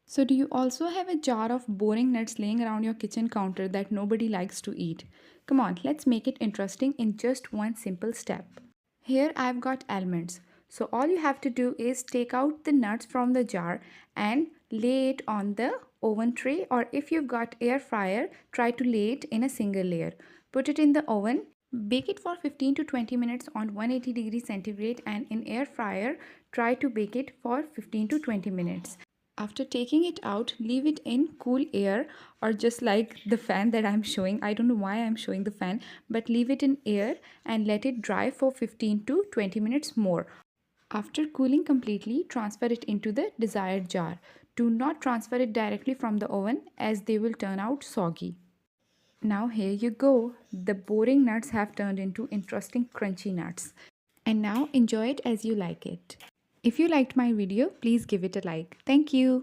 So, do you also have a jar of boring nuts laying around your kitchen counter that nobody likes to eat? Come on, let's make it interesting in just one simple step. Here I've got almonds. So, all you have to do is take out the nuts from the jar and lay it on the oven tray, or if you've got air fryer, try to lay it in a single layer. Put it in the oven. Bake it for 15 to 20 minutes on 180 degrees centigrade, and in air fryer try to bake it for 15 to 20 minutes. After taking it out, leave it in cool air, or just like the fan that I'm showing. I don't know why I'm showing the fan, but leave it in air and let it dry for 15 to 20 minutes more. After cooling completely, transfer it into the desired jar. Do not transfer it directly from the oven as they will turn out soggy. Now here you go. The boring nuts have turned into interesting crunchy nuts. And now enjoy it as you like it. If you liked my video, please give it a like. Thank you.